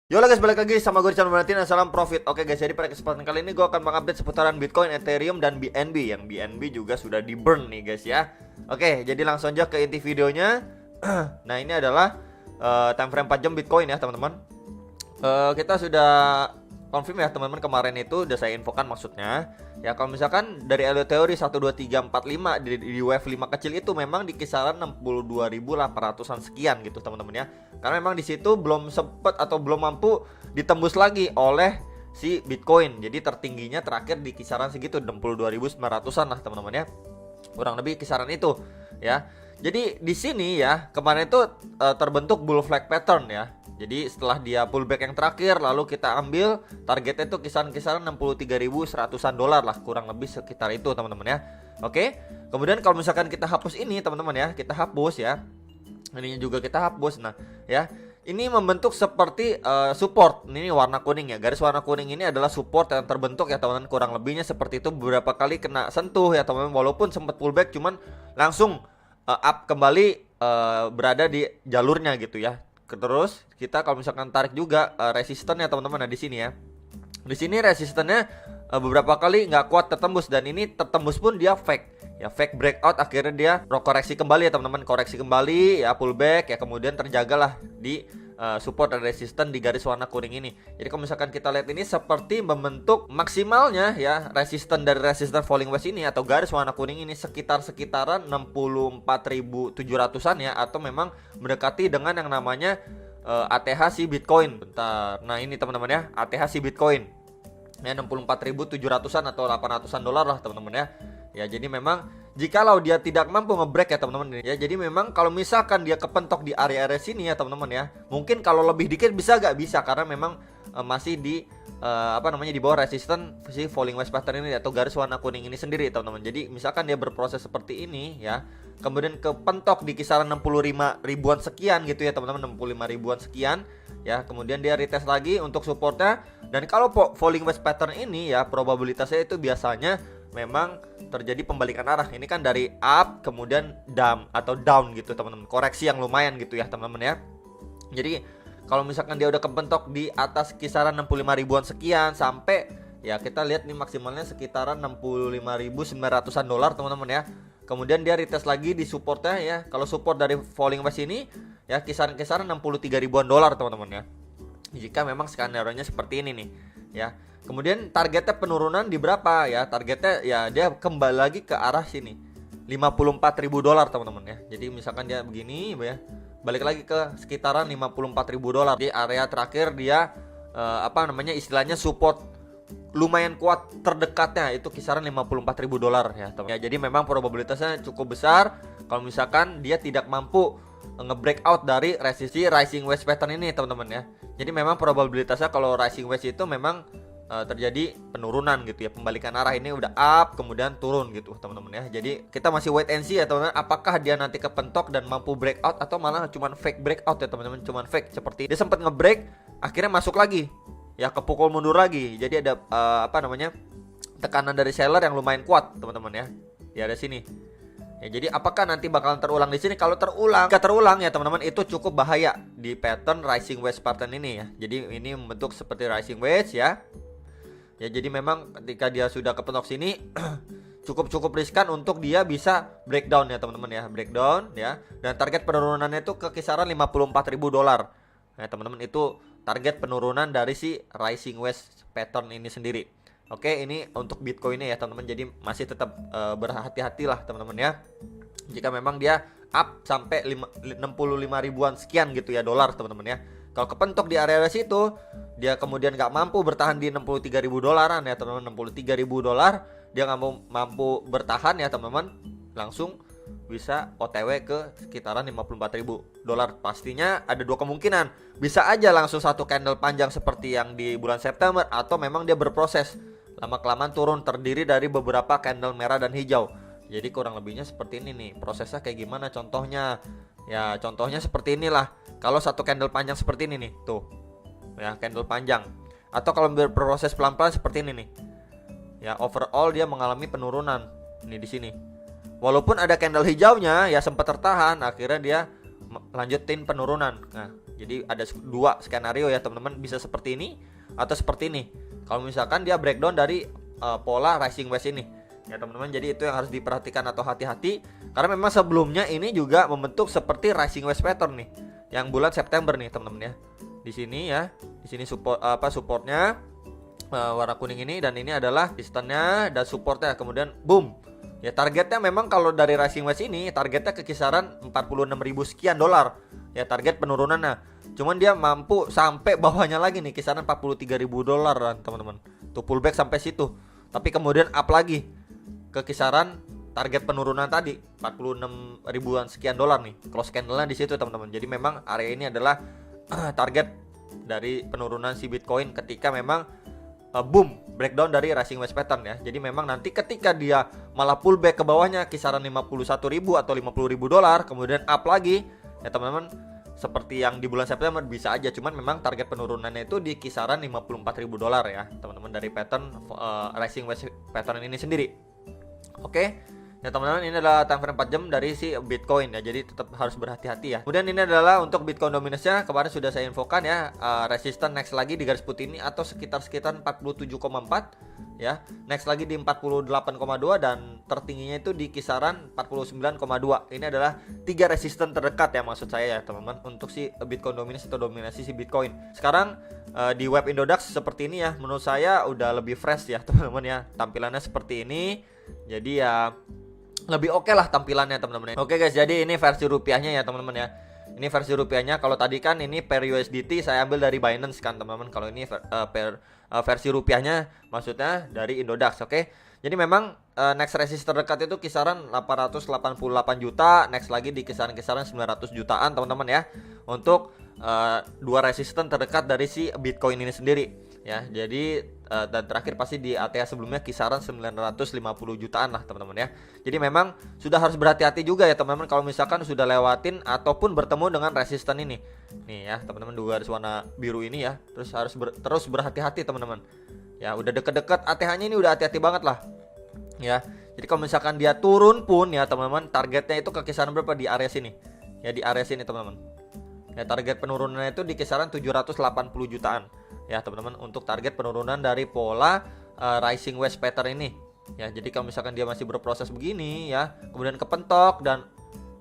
Yo guys, balik lagi sama gue di channel Valentin dan salam profit. Oke guys, jadi pada kesempatan kali ini gue akan mengupdate seputaran Bitcoin, Ethereum, dan BNB. Yang BNB juga sudah di burn nih guys ya. Oke, jadi langsung aja ke inti videonya. Nah ini adalah time frame 4 jam Bitcoin ya teman-teman. Kita sudah confirm ya teman-teman, kemarin itu udah saya infokan maksudnya. Ya kalau misalkan dari Elliott Theory 1, 2, 3, 4, 5 di wave 5 kecil itu memang di kisaran 62.800-an sekian gitu teman-teman ya. Karena memang di situ belum sempet atau belum mampu ditembus lagi oleh si Bitcoin. Jadi tertingginya terakhir di kisaran segitu 62.900-an lah teman-teman ya. Kurang lebih kisaran itu ya. Jadi di sini ya kemarin itu terbentuk bull flag pattern ya. Jadi setelah dia pullback yang terakhir, lalu kita ambil targetnya itu kisaran-kisaran 63.100-an dolar lah, kurang lebih sekitar itu teman-teman ya. Oke. Kemudian kalau misalkan kita hapus ini teman-teman ya, kita hapus ya. Ininya juga kita hapus. Nah, ya. Ini membentuk seperti support. Ini warna kuning ya. Garis warna kuning ini adalah support yang terbentuk ya teman-teman. Kurang lebihnya seperti itu, beberapa kali kena sentuh ya teman-teman. Walaupun sempat pullback, cuman langsung up kembali, berada di jalurnya gitu ya. Terus kita kalau misalkan tarik juga resisten ya teman-teman. Nah di sini ya, di sini resistennya beberapa kali nggak kuat tertembus, dan ini tertembus pun dia fake ya, fake breakout. Akhirnya dia koreksi kembali ya teman-teman, koreksi kembali ya, pullback ya, kemudian terjagalah di support dan resisten di garis warna kuning ini. Jadi kalau misalkan kita lihat ini seperti membentuk maksimalnya ya resisten dari resisten falling wedge ini atau garis warna kuning ini sekitaran 64.700-an ya, atau memang mendekati dengan yang namanya ATH si Bitcoin. Bentar. Nah, ini teman-teman ya, ATH si Bitcoin. Ya 64.700-an atau 800-an dolar lah teman-teman ya. Ya jadi memang jikalau dia tidak mampu ngebreak ya teman-teman ya, jadi memang kalau misalkan dia kepentok di area-area sini ya teman-teman ya, mungkin kalau lebih dikit bisa gak bisa, karena memang masih di di bawah resisten si falling wedge pattern ini atau garis warna kuning ini sendiri teman-teman. Jadi misalkan dia berproses seperti ini ya, kemudian kepentok di kisaran 65 ribuan sekian gitu ya teman-teman, 65 ribuan sekian ya, kemudian dia retest lagi untuk supportnya. Dan kalau falling wedge pattern ini ya, probabilitasnya itu biasanya memang terjadi pembalikan arah. Ini kan dari up kemudian down atau down gitu teman-teman, koreksi yang lumayan gitu ya teman-teman ya. Jadi kalau misalkan dia udah kebentok di atas kisaran 65 ribuan sekian, sampai ya kita lihat nih maksimalnya sekitaran 65.900-an dolar teman-teman ya. Kemudian dia retest lagi di supportnya ya. Kalau support dari falling wedge ini ya kisaran-kisaran 63 ribuan dolar teman-teman ya, jika memang skenario-nya seperti ini nih ya. Kemudian targetnya penurunan di berapa ya? Targetnya ya dia kembali lagi ke arah sini, 54.000 dolar teman-teman ya. Jadi misalkan dia begini ya, balik lagi ke sekitaran 54.000 dolar. Di area terakhir dia istilahnya support lumayan kuat terdekatnya itu kisaran 54.000 dolar ya teman. Ya jadi memang probabilitasnya cukup besar kalau misalkan dia tidak mampu nge-breakout dari resisi rising wedge pattern ini teman-teman ya. Jadi memang probabilitasnya kalau rising wedge itu memang terjadi penurunan gitu ya, pembalikan arah. Ini udah up kemudian turun gitu teman-teman ya. Jadi kita masih wait and see ya teman-teman, apakah dia nanti kepentok dan mampu breakout atau malah cuman fake breakout ya teman-teman, cuman fake. Seperti dia sempat nge-break akhirnya masuk lagi ya, kepukul mundur lagi. Jadi ada tekanan dari seller yang lumayan kuat teman-teman ya. Ya ada sini. Ya, jadi apakah nanti bakalan terulang di sini? Kalau jika terulang ya teman-teman, itu cukup bahaya di pattern rising wedge pattern ini ya. Jadi ini membentuk seperti rising wedge ya. Ya jadi memang ketika dia sudah kepentok sini cukup riskan untuk dia bisa breakdown ya teman-teman ya, breakdown ya. Dan target penurunannya itu ke kisaran 54.000 dolar. Ya teman-teman, itu target penurunan dari si rising wedge pattern ini sendiri. Oke, ini untuk Bitcoinnya ya teman-teman. Jadi masih tetap berhati-hatilah teman-teman ya. Jika memang dia up sampai 65 ribuan sekian gitu ya dolar teman-teman ya. Kalau kepentok di area situ, dia kemudian nggak mampu bertahan di 63.000 dolaran ya teman-teman, 63.000 dolar, dia nggak mampu bertahan ya teman-teman, langsung bisa OTW ke sekitaran 54.000 dolar. Pastinya ada dua kemungkinan, bisa aja langsung satu candle panjang seperti yang di bulan September, atau memang dia berproses lama-kelamaan turun, terdiri dari beberapa candle merah dan hijau. Jadi kurang lebihnya seperti ini nih, prosesnya kayak gimana contohnya. Ya contohnya seperti inilah. Kalau satu candle panjang seperti ini nih, tuh ya, candle panjang. Atau kalau berproses pelan-pelan seperti ini nih, ya overall dia mengalami penurunan. Ini di sini, walaupun ada candle hijaunya ya sempat tertahan, akhirnya dia lanjutin penurunan. Nah, jadi ada dua skenario ya teman-teman, bisa seperti ini atau seperti ini. Kalau misalkan dia breakdown dari pola rising wedge ini ya teman-teman, jadi itu yang harus diperhatikan atau hati-hati, karena memang sebelumnya ini juga membentuk seperti rising wedge pattern nih yang bulan September nih teman-teman ya. Di sini ya, di sini supportnya warna kuning ini, dan ini adalah resistance-nya dan supportnya, kemudian boom. Ya targetnya memang kalau dari rising wedge ini targetnya ke kisaran 46.000 sekian dolar. Ya target penurunannya. Cuman dia mampu sampai bawahnya lagi nih kisaran 43.000 dolar teman-teman. Tuh pullback sampai situ. Tapi kemudian up lagi ke kisaran target penurunan tadi 46 ribuan sekian dolar nih. Close candle-nya di situ teman-teman. Jadi memang area ini adalah target dari penurunan si Bitcoin ketika memang boom breakdown dari rising wedge pattern ya. Jadi memang nanti ketika dia malah pullback ke bawahnya kisaran 51.000 atau 50.000 dolar, kemudian up lagi ya teman-teman, seperti yang di bulan September bisa aja. Cuman memang target penurunannya itu di kisaran 54.000 dolar ya teman-teman, dari pattern rising wedge pattern ini sendiri. Oke. Ya teman-teman, ini adalah time frame 4 jam dari si Bitcoin ya. Jadi tetap harus berhati-hati ya. Kemudian ini adalah untuk Bitcoin dominance-nya, kemarin sudah saya infokan ya, resistance next lagi di garis putih ini atau sekitar 47,4 ya. Next lagi di 48,2 dan tertingginya itu di kisaran 49,2. Ini adalah 3 resistance terdekat ya maksud saya ya teman-teman, untuk si Bitcoin dominance atau dominasi si Bitcoin. Sekarang di web Indodax seperti ini ya. Menurut saya udah lebih fresh ya teman-teman ya. Tampilannya seperti ini. Jadi ya lebih oke lah tampilannya teman-teman. Oke guys, jadi ini versi rupiahnya ya teman-teman ya. Ini versi rupiahnya. Kalau tadi kan ini per USDT saya ambil dari Binance kan teman-teman. Kalau ini versi rupiahnya maksudnya dari Indodax. Oke. Jadi memang next resist terdekat itu kisaran 888 juta, next lagi di kisaran-kisaran 900 jutaan teman-teman ya. Untuk dua resisten terdekat dari si Bitcoin ini sendiri ya. Jadi dan terakhir pasti di ATH sebelumnya kisaran 950 jutaan lah teman-teman ya. Jadi memang sudah harus berhati-hati juga ya teman-teman kalau misalkan sudah lewatin ataupun bertemu dengan resisten ini. Nih ya teman-teman, dua garis warna biru ini ya. Terus harus terus berhati-hati teman-teman. Ya udah deket-deket ATH-nya ini udah hati-hati banget lah. Ya. Jadi kalau misalkan dia turun pun ya teman-teman, targetnya itu ke kisaran berapa di area sini. Ya di area sini teman-teman. Ya target penurunannya itu di kisaran 780 jutaan. Ya teman-teman, untuk target penurunan dari pola rising wedge pattern ini ya. Jadi kalau misalkan dia masih berproses begini ya, kemudian kepentok dan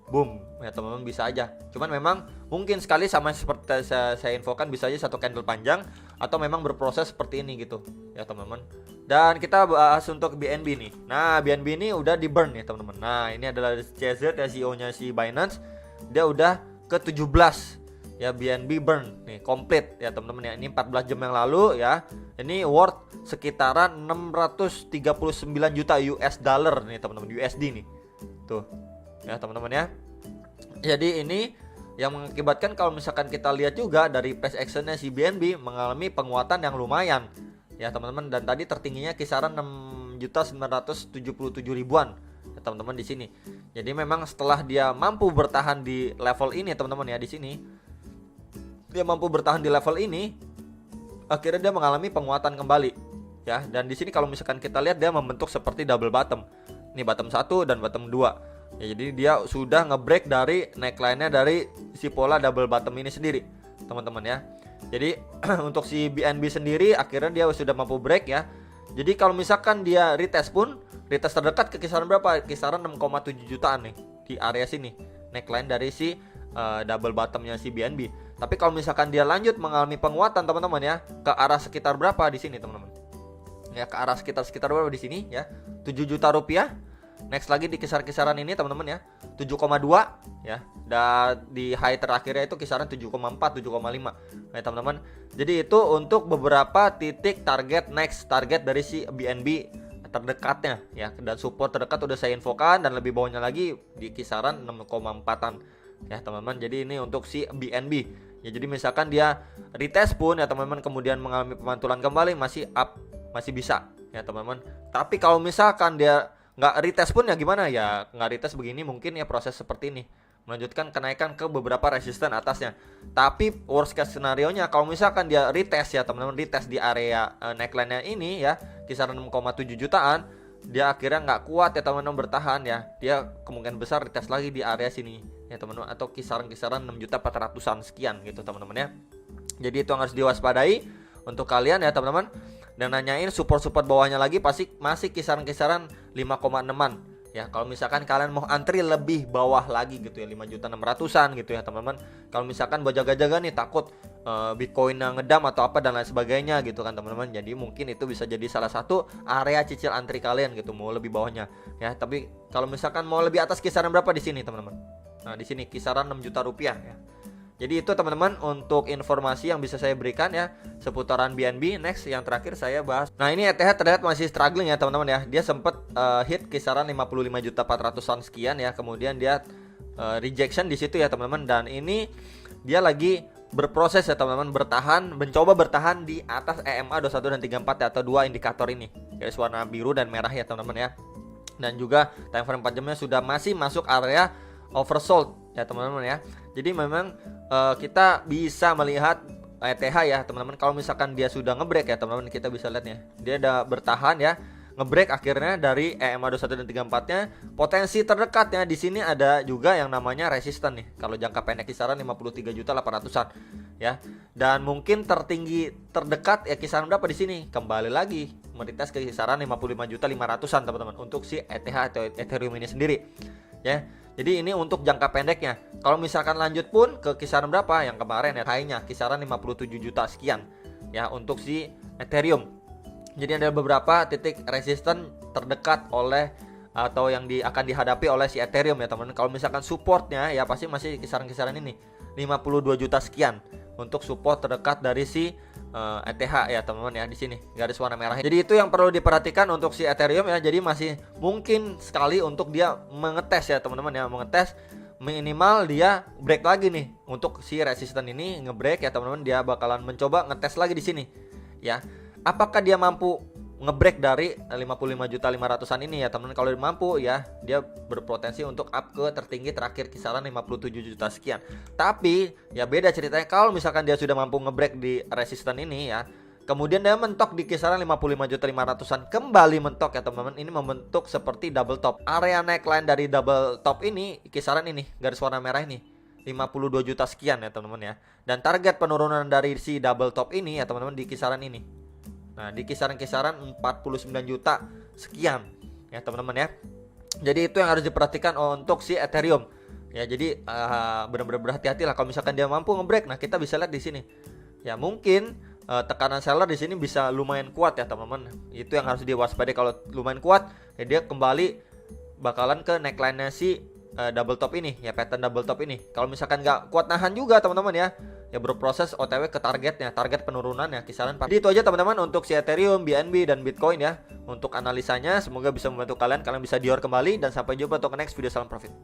boom ya teman-teman, bisa aja. Cuman memang mungkin sekali sama seperti saya infokan, bisa aja satu candle panjang atau memang berproses seperti ini gitu ya teman-teman. Dan kita bahas untuk BNB nih. Nah BNB ini udah di burn ya teman-teman. Nah ini adalah CZ ya, CEO-nya si Binance. Dia udah ke 17 ya, BNB burn nih komplit ya teman-teman ya. Ini 14 jam yang lalu ya. Ini worth sekitaran 639 juta US dollar nih teman-teman, USD nih. Tuh. Ya teman-teman ya. Jadi ini yang mengakibatkan kalau misalkan kita lihat juga dari price action-nya si BNB mengalami penguatan yang lumayan ya teman-teman, dan tadi tertingginya kisaran 6.977 ribuan ya teman-teman di sini. Jadi memang setelah dia mampu bertahan di level ini teman-teman ya, di sini dia mampu bertahan di level ini, akhirnya dia mengalami penguatan kembali ya. Dan di sini kalau misalkan kita lihat dia membentuk seperti double bottom. Ini bottom 1 dan bottom 2. Ya, jadi dia sudah ngebreak dari neckline-nya dari si pola double bottom ini sendiri, teman-teman ya. Jadi untuk si BNB sendiri akhirnya dia sudah mampu break ya. Jadi kalau misalkan dia retest pun, retest terdekat ke kisaran berapa? Kisaran 6,7 jutaan nih di area sini, neckline dari si double bottomnya si BNB. Tapi kalau misalkan dia lanjut mengalami penguatan teman-teman ya, ke arah sekitar berapa di sini teman-teman? Ya ke arah sekitar berapa di sini ya? 7 juta rupiah. Next lagi di kisaran ini teman-teman ya, 7,2 ya. Dan di high terakhirnya itu kisaran 7,4, 7,5. Nah, teman-teman. Jadi itu untuk beberapa titik target next target dari si BNB terdekatnya ya. Dan support terdekat udah saya infokan, dan lebih bawahnya lagi di kisaran 6,4-an. Ya teman-teman, jadi ini untuk si BNB ya. Jadi misalkan dia retest pun ya teman-teman, kemudian mengalami pemantulan kembali, masih up, masih bisa ya teman-teman. Tapi kalau misalkan dia nggak retest pun ya gimana ya, nggak retest begini mungkin ya proses seperti ini melanjutkan kenaikan ke beberapa resisten atasnya. Tapi worst case scenario nya kalau misalkan dia retest ya teman-teman, retest di area neckline-nya ini ya kisaran 6,7 jutaan, dia akhirnya nggak kuat ya teman-teman bertahan ya, dia kemungkinan besar retest lagi di area sini ya teman-teman, atau kisaran-kisaran 6.400-an sekian gitu teman-teman ya. Jadi itu yang harus diwaspadai untuk kalian ya teman-teman. Dan nanyain support bawahnya lagi pasti masih kisaran-kisaran 5,6an ya. Kalau misalkan kalian mau antri lebih bawah lagi gitu ya, 5.600-an gitu ya teman-teman. Kalau misalkan buat jaga-jaga nih takut Bitcoin ngedam atau apa dan lain sebagainya gitu kan teman-teman. Jadi mungkin itu bisa jadi salah satu area cicil antri kalian gitu, mau lebih bawahnya ya. Tapi kalau misalkan mau lebih atas, kisaran berapa di sini teman-teman? Nah, di sini kisaran 6 juta rupiah ya. Jadi itu teman-teman untuk informasi yang bisa saya berikan ya seputaran BNB. Next yang terakhir saya bahas. Nah, ini ETH terlihat masih struggling ya teman-teman ya. Dia sempat hit kisaran 55.400-an sekian ya. Kemudian dia rejection di situ ya teman-teman, dan ini dia lagi berproses ya teman-teman, mencoba bertahan di atas EMA 21 dan 34 ya, atau dua indikator ini. Garis warna biru dan merah ya teman-teman ya. Dan juga time frame 4 jamnya sudah masih masuk area oversold ya teman-teman ya. Jadi memang kita bisa melihat ETH ya teman-teman, kalau misalkan dia sudah ngebreak ya teman-teman, kita bisa lihatnya dia udah bertahan ya, ngebreak akhirnya dari EMA 21 dan 34-nya. Potensi terdekatnya di sini ada juga yang namanya resisten nih. Kalau jangka pendek kisaran 53.800-an ya. Dan mungkin tertinggi terdekat ya kisaran berapa di sini? Kembali lagi merites ke kisaran 55.500-an teman-teman untuk si ETH atau Ethereum ini sendiri ya. Jadi ini untuk jangka pendeknya. Kalau misalkan lanjut pun ke kisaran berapa yang kemarin ya, high-nya kisaran 57 juta sekian ya untuk si Ethereum. Jadi ada beberapa titik resisten terdekat oleh atau yang akan dihadapi oleh si Ethereum ya teman-teman. Kalau misalkan supportnya ya pasti masih kisaran-kisaran ini 52 juta sekian untuk support terdekat dari si ETH ya teman-teman ya, di sini garis warna merah. Jadi itu yang perlu diperhatikan untuk si Ethereum ya. Jadi masih mungkin sekali untuk dia mengetes ya teman-teman ya, mengetes minimal dia break lagi nih untuk si resisten ini ngebreak ya teman-teman. Dia bakalan mencoba ngetes lagi di sini ya. Apakah dia mampu ngebreak dari 55.500-an ini ya teman-teman. Kalau dia mampu ya, dia berpotensi untuk up ke tertinggi terakhir kisaran 57 juta sekian. Tapi ya beda ceritanya kalau misalkan dia sudah mampu ngebreak di resisten ini ya, kemudian dia mentok di kisaran 55.500-an, kembali mentok ya teman-teman. Ini membentuk seperti double top. Area neckline dari double top ini kisaran ini, garis warna merah ini 52 juta sekian ya teman-teman ya. Dan target penurunan dari si double top ini ya teman-teman di kisaran ini. Nah, di kisaran-kisaran 49 juta sekian ya teman-teman ya. Jadi itu yang harus diperhatikan untuk si Ethereum ya. Jadi benar-benar berhati-hati lah kalau misalkan dia mampu ngebreak. Nah, kita bisa lihat di sini ya, mungkin tekanan seller di sini bisa lumayan kuat ya teman-teman. Itu yang harus diwaspadai. Kalau lumayan kuat ya dia kembali bakalan ke neckline-nya si double top ini ya, pattern double top ini. Kalau misalkan nggak kuat nahan juga teman-teman ya berproses OTW ke targetnya, target penurunan ya kisaran 4. Jadi itu aja teman-teman untuk si Ethereum, BNB dan Bitcoin ya untuk analisanya. Semoga bisa membantu kalian bisa dior kembali, dan sampai jumpa untuk next video. Salam profit.